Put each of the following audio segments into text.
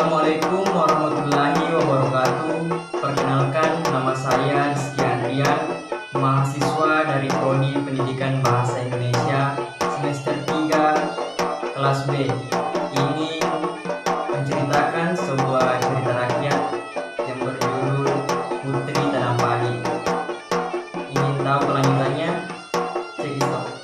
Assalamualaikum warahmatullahi wabarakatuh. Perkenalkan, nama saya Rizky Andrian, mahasiswa dari Prodi Pendidikan Bahasa Indonesia semester 3 kelas B. Ini menceritakan sebuah cerita rakyat yang berjudul Putri Tanam Padi. Ingin tahu kelanjutannya? Check it out.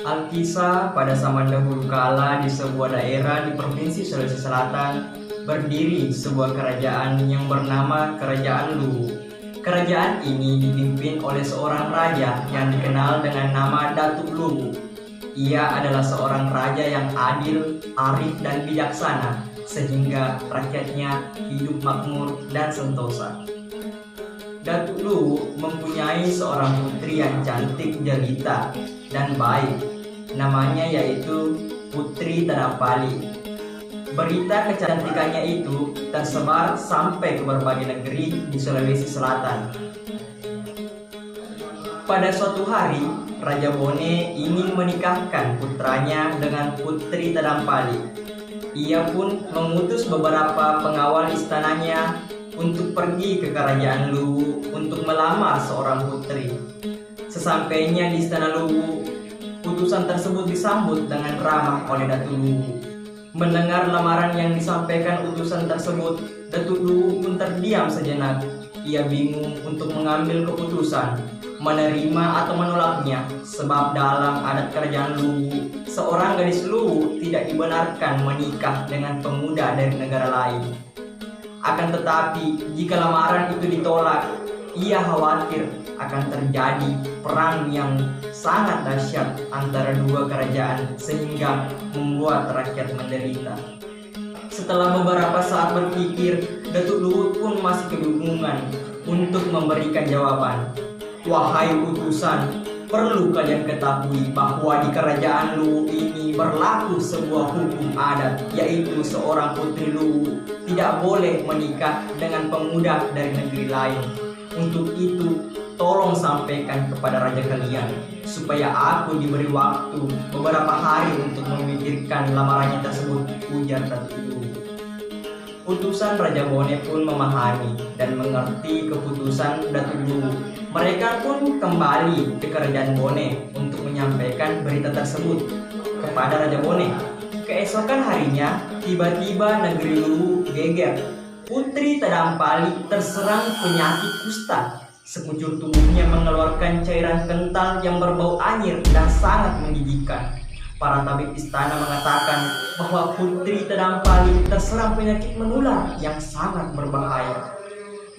Alkisah, pada zaman dahulu kala di sebuah daerah di Provinsi Sulawesi Selatan berdiri sebuah kerajaan yang bernama Kerajaan Luwu. Kerajaan ini dipimpin oleh seorang raja yang dikenal dengan nama Datuk Luwu. Ia adalah seorang raja yang adil, arif dan bijaksana, sehingga rakyatnya hidup makmur dan sentosa. Datuk Luwu mempunyai seorang putri yang cantik jelita dan baik. Namanya yaitu Putri Tanam Pali. Berita kecantikannya itu tersebar sampai ke berbagai negeri di Sulawesi Selatan. Pada suatu hari, Raja Bone ingin menikahkan putranya dengan Putri Tanam Pali. Ia pun mengutus beberapa pengawal istananya untuk pergi ke Kerajaan Luwu untuk melamar seorang putri. Sesampainya di Istana Luwu, putusan tersebut disambut dengan ramah oleh Datuk Luwu. Mendengar lamaran yang disampaikan utusan tersebut, Datuk Luwu pun terdiam sejenak. Ia bingung untuk mengambil keputusan, menerima atau menolaknya, sebab dalam adat Kerajaan Luwu, seorang gadis Luwu tidak dibenarkan menikah dengan pemuda dari negara lain. Akan tetapi, jika lamaran itu ditolak, ia khawatir akan terjadi perang yang sangat dahsyat antara dua kerajaan sehingga membuat rakyat menderita. Setelah beberapa saat berpikir, Datuk Luwu pun masih kebingungan untuk memberikan jawaban. Wahai utusan, perlu kalian ketahui bahwa di Kerajaan Luwu ini berlaku sebuah hukum adat, yaitu seorang putri Luwu tidak boleh menikah dengan pemuda dari negeri lain. Untuk itu, tolong sampaikan kepada raja kalian supaya aku diberi waktu beberapa hari untuk memikirkan lamarannya tersebut, ujar Datuk Luwu. Utusan Raja Bone pun memahami dan mengerti keputusan Datuk Luwu. Mereka pun kembali ke Kerajaan Bone untuk menyampaikan berita tersebut kepada Raja Bone. Keesokan harinya, tiba-tiba negeri Luwu geger. Putri Tanam Pali terserang penyakit kusta. Sekujur tubuhnya mengeluarkan cairan kental yang berbau anyir dan sangat menggigitkan. Para tabib istana mengatakan bahwa Putri Tanam Pali terserang penyakit menular yang sangat berbahaya.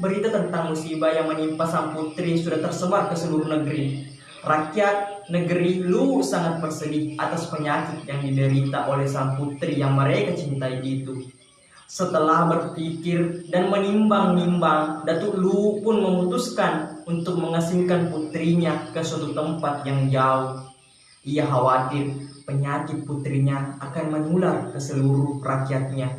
Berita tentang musibah yang menimpa sang putri sudah tersebar ke seluruh negeri. Rakyat negeri Luwu sangat bersedih atas penyakit yang diderita oleh sang putri yang mereka cintai itu. Setelah berpikir dan menimbang-nimbang, Datuk Luwu pun memutuskan untuk mengasingkan putrinya ke suatu tempat yang jauh. Ia khawatir penyakit putrinya akan menular ke seluruh rakyatnya.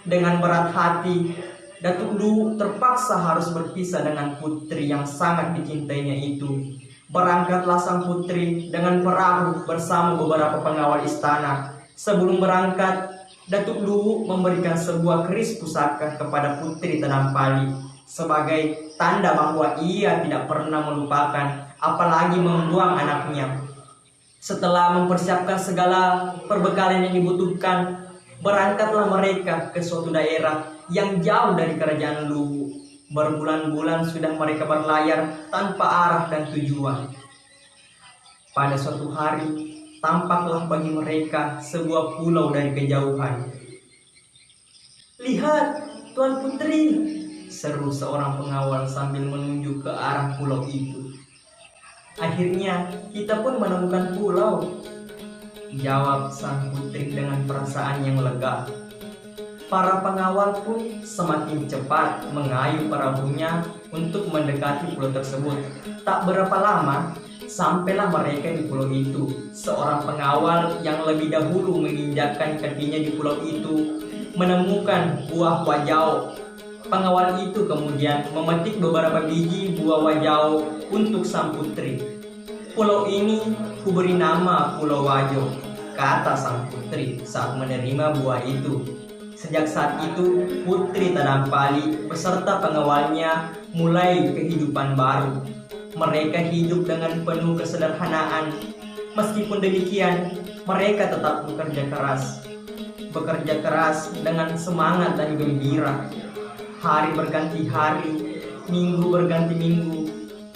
Dengan berat hati, Datuk Luwu terpaksa harus berpisah dengan putri yang sangat dicintainya itu. Berangkatlah sang putri dengan perahu bersama beberapa pengawal istana. Sebelum berangkat, Datuk Luwu memberikan sebuah keris pusaka kepada Putri Tanam Pali sebagai tanda bahwa ia tidak pernah melupakan apalagi membuang anaknya. Setelah mempersiapkan segala perbekalan yang dibutuhkan, berangkatlah mereka ke suatu daerah yang jauh dari Kerajaan Luwu. Berbulan-bulan sudah mereka berlayar tanpa arah dan tujuan. Pada suatu hari, tampaklah bagi mereka sebuah pulau dari kejauhan. "Lihat, Tuan Putri!" seru seorang pengawal sambil menunjuk ke arah pulau itu. "Akhirnya kita pun menemukan pulau," jawab sang putri dengan perasaan yang lega. Para pengawal pun semakin cepat mengayuh perahunya untuk mendekati pulau tersebut. Tak berapa lama, sampailah mereka di pulau itu. Seorang pengawal yang lebih dahulu menginjakkan kakinya di pulau itu menemukan buah wajau. Pengawal itu kemudian memetik beberapa biji buah wajau untuk sang putri. "Pulau ini kuberi nama Pulau Wajo," kata sang putri saat menerima buah itu. Sejak saat itu, Putri Tadampali beserta pengawalnya mulai kehidupan baru. Mereka hidup dengan penuh kesederhanaan. Meskipun demikian, mereka tetap bekerja keras dengan semangat dan gembira. Hari berganti hari, minggu berganti minggu,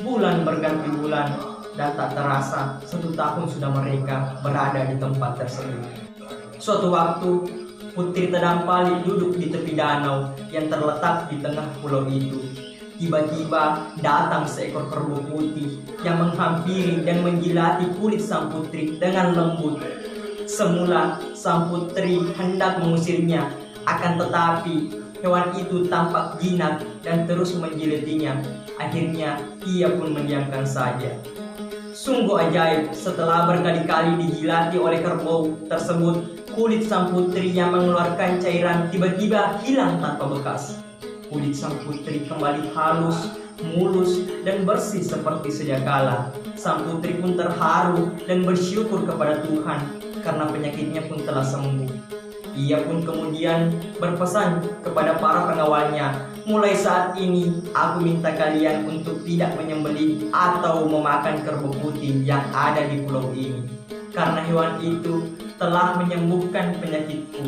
bulan berganti bulan, dan tak terasa 1 tahun sudah mereka berada di tempat tersebut. Suatu waktu, Putri Tadampali duduk di tepi danau yang terletak di tengah pulau itu. Tiba-tiba datang seekor kerbau putih yang menghampiri dan menjilati kulit sang putri dengan lembut. Semula sang putri hendak mengusirnya, akan tetapi hewan itu tampak jinak dan terus menjilatinya. Akhirnya ia pun mendiamkan saja. Sungguh ajaib, setelah berkali-kali dijilati oleh kerbau tersebut, kulit sang putri yang mengeluarkan cairan tiba-tiba hilang tanpa bekas. Kulit sang putri kembali halus, mulus, dan bersih seperti sedia kala. Sang putri pun terharu dan bersyukur kepada Tuhan karena penyakitnya pun telah sembuh. Ia pun kemudian berpesan kepada para pengawalnya, mulai saat ini aku minta kalian untuk tidak menyembelih atau memakan kerbau putih yang ada di pulau ini, karena hewan itu telah menyembuhkan penyakitku.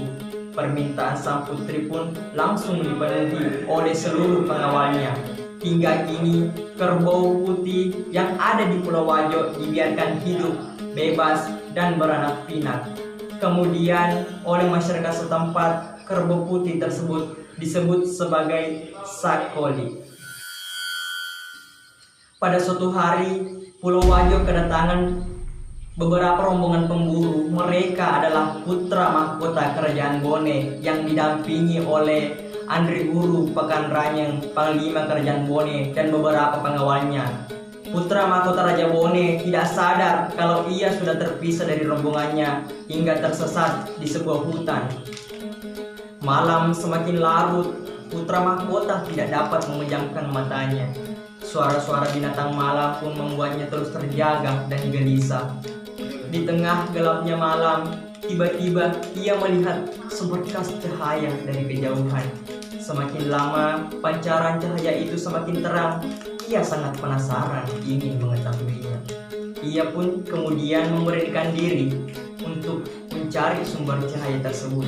Permintaan sang putri pun langsung dipenuhi oleh seluruh pengawalnya. Hingga kini kerbau putih yang ada di Pulau Wajo dibiarkan hidup bebas dan beranak pinak. Kemudian oleh masyarakat setempat, kerbau putih tersebut disebut sebagai Sakoli. Pada suatu hari, Pulau Wajo kedatangan beberapa rombongan pemburu. Mereka adalah putra mahkota Kerajaan Bone yang didampingi oleh Andri Guru Pekanranyang, Panglima Kerajaan Bone, dan beberapa pengawalnya. Putra mahkota Raja Bone tidak sadar kalau ia sudah terpisah dari rombongannya hingga tersesat di sebuah hutan. Malam semakin larut, putra mahkota tidak dapat memejamkan matanya. Suara-suara binatang malam pun membuatnya terus terjaga dan gelisah. Di tengah gelapnya malam, tiba-tiba ia melihat seberkas cahaya dari kejauhan. Semakin lama, pancaran cahaya itu semakin terang. Ia sangat penasaran ingin mengetahuinya. Ia pun kemudian memberanikan diri untuk mencari sumber cahaya tersebut.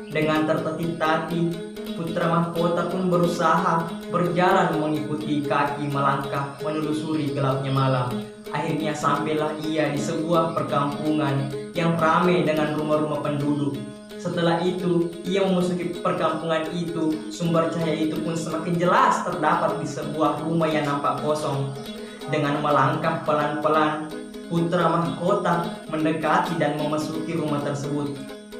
Dengan tertatih-tatih, putra mahkota pun berusaha berjalan mengikuti kaki melangkah menelusuri gelapnya malam. Akhirnya sampailah ia di sebuah perkampungan yang ramai dengan rumah-rumah penduduk. Setelah itu, ia memasuki perkampungan itu. Sumber cahaya itu pun semakin jelas terdapat di sebuah rumah yang nampak kosong. Dengan melangkah pelan-pelan, putra mahkota mendekati dan memasuki rumah tersebut.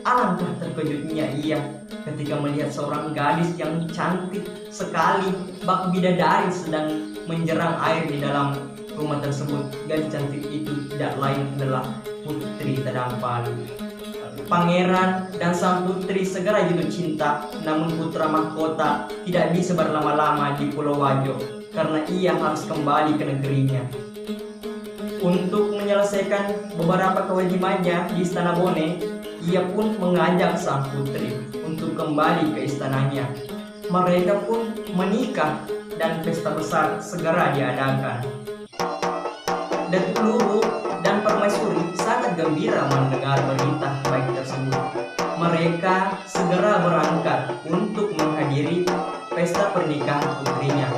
Alangkah terkejutnya ia ketika melihat seorang gadis yang cantik sekali, bak bidadari, sedang menjerang air di dalam rumah tersebut. Gadis cantik itu tidak lain adalah Putri Tadampali. Pangeran dan sang putri segera jatuh cinta, namun putra mahkota tidak bisa berlama-lama di Pulau Wajo karena ia harus kembali ke negerinya. Untuk menyelesaikan beberapa kewajibannya di Istana Bone, ia pun mengajak sang putri untuk kembali ke istananya. Mereka pun menikah dan pesta besar segera diadakan. Datuk Luru dan Permaisuri sangat gembira mendengar berita baik tersebut. Mereka segera berangkat untuk menghadiri pesta pernikahan putrinya.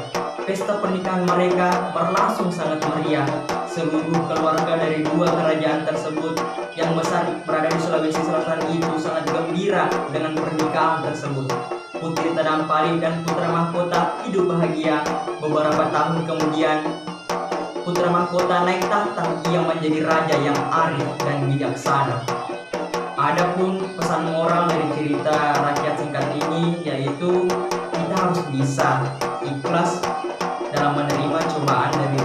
Pesta pernikahan mereka berlangsung sangat meriah. Seluruh keluarga dari dua kerajaan tersebut yang besar berada di Sulawesi Selatan itu sangat gembira dengan pernikahan tersebut. Putri Tadampali dan putra mahkota hidup bahagia. Beberapa tahun kemudian, putra mahkota naik tahta. Ia menjadi raja yang arif dan bijaksana. Adapun pesan moral dari cerita rakyat singkat ini yaitu kita harus bisa ikhlas dalam menerima cobaan dari